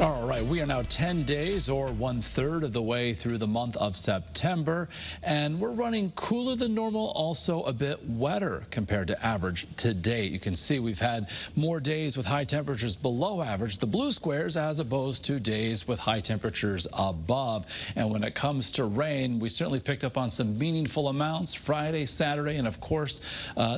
All right, we are now 10 days or 1/3 of the way through the month of September, and we're running cooler than normal, also a bit wetter compared to average to date. You can see we've had more days with high temperatures below average, the blue squares, as opposed to days with high temperatures above. And when it comes to rain, we certainly picked up on some meaningful amounts Friday, Saturday, and of course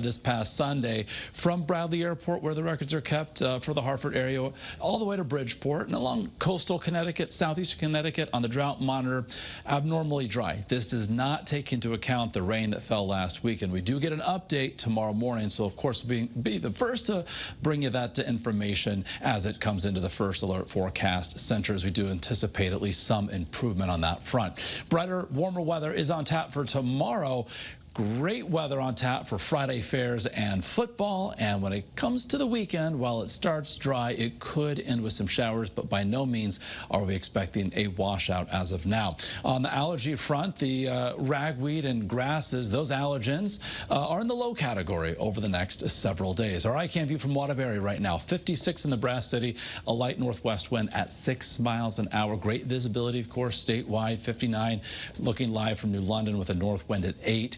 this past Sunday from Bradley Airport, where the records are kept for the Hartford area, all the way to Bridgeport and along coastal Connecticut, southeastern Connecticut on the drought monitor, abnormally dry. This does not take into account the rain that fell last week, and we do get an update tomorrow morning. So of course we'll be the first to bring you that information as it comes into the first alert forecast center, as we do anticipate at least some improvement on that front. Brighter, warmer weather is on tap for tomorrow. Great weather on tap for Friday fairs and football. And when it comes to the weekend, while it starts dry, it could end with some showers, but by no means are we expecting a washout as of now. On the allergy front, the ragweed and grasses, those allergens are in the low category over the next several days. Our iCam view from Waterbury right now, 56 in the Brass City, a light northwest wind at 6 miles an hour. Great visibility, of course, statewide, 59. Looking live from New London with a north wind at 8.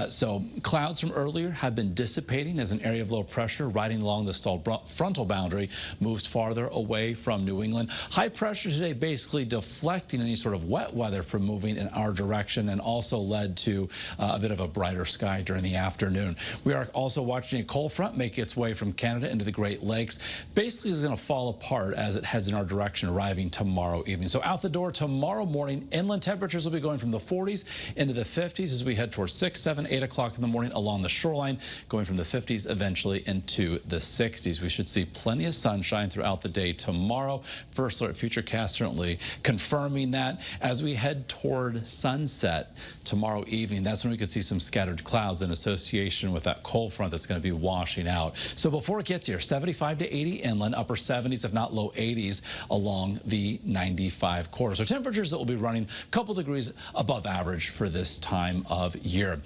So clouds from earlier have been dissipating as an area of low pressure riding along the stalled frontal boundary moves farther away from New England. High pressure today basically deflecting any sort of wet weather from moving in our direction, and also led to a bit of a brighter sky during the afternoon. We are also watching a cold front make its way from Canada into the Great Lakes. Basically is going to fall apart as it heads in our direction, arriving tomorrow evening. So out the door tomorrow morning, inland temperatures will be going from the 40s into the 50s as we head towards 6, 7, 8 o'clock in the morning along the shoreline, going from the 50s eventually into the 60s. We should see plenty of sunshine throughout the day tomorrow. First alert futurecast certainly confirming that. As we head toward sunset tomorrow evening, that's when we could see some scattered clouds in association with that cold front that's going to be washing out. So before it gets here, 75 to 80 inland, upper 70s if not low 80s along the 95 corridor. So temperatures that will be running a couple degrees above average for this time of year.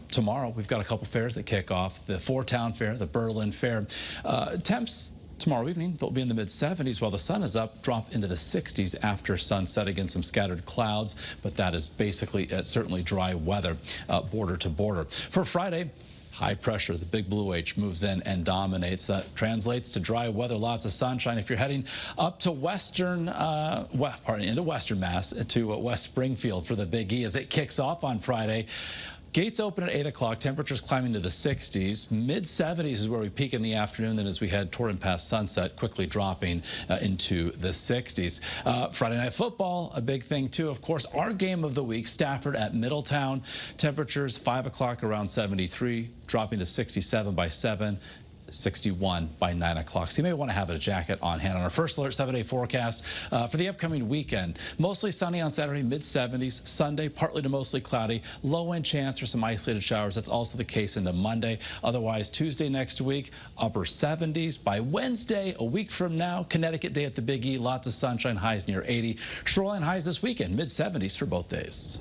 Tomorrow, we've got a couple fairs that kick off. The Four-Town Fair, the Berlin Fair. Temps tomorrow evening, they'll be in the mid-70s while the sun is up, drop into the 60s after sunset. Again, some scattered clouds, but that is basically certainly dry weather, border to border. For Friday, high pressure, the big blue H moves in and dominates. That translates to dry weather, lots of sunshine. If you're heading up to into Western Mass, to West Springfield for the Big E as it kicks off on Friday. Gates open at 8 o'clock, temperatures climbing to the 60s. Mid-70s is where we peak in the afternoon, then as we head toward and past sunset, quickly dropping into the 60s. Friday Night Football, a big thing too. Of course, our game of the week, Stafford at Middletown. Temperatures 5 o'clock around 73, dropping to 67 by 7. 61 by 9 o'clock. So you may want to have a jacket on hand. On our first alert 7-day forecast for the upcoming weekend, mostly sunny on Saturday, mid-70s. Sunday, partly to mostly cloudy. Low-end chance for some isolated showers. That's also the case into Monday. Otherwise, Tuesday next week, upper 70s. By Wednesday, a week from now, Connecticut Day at the Big E. Lots of sunshine, highs near 80. Shoreline highs this weekend, mid-70s for both days.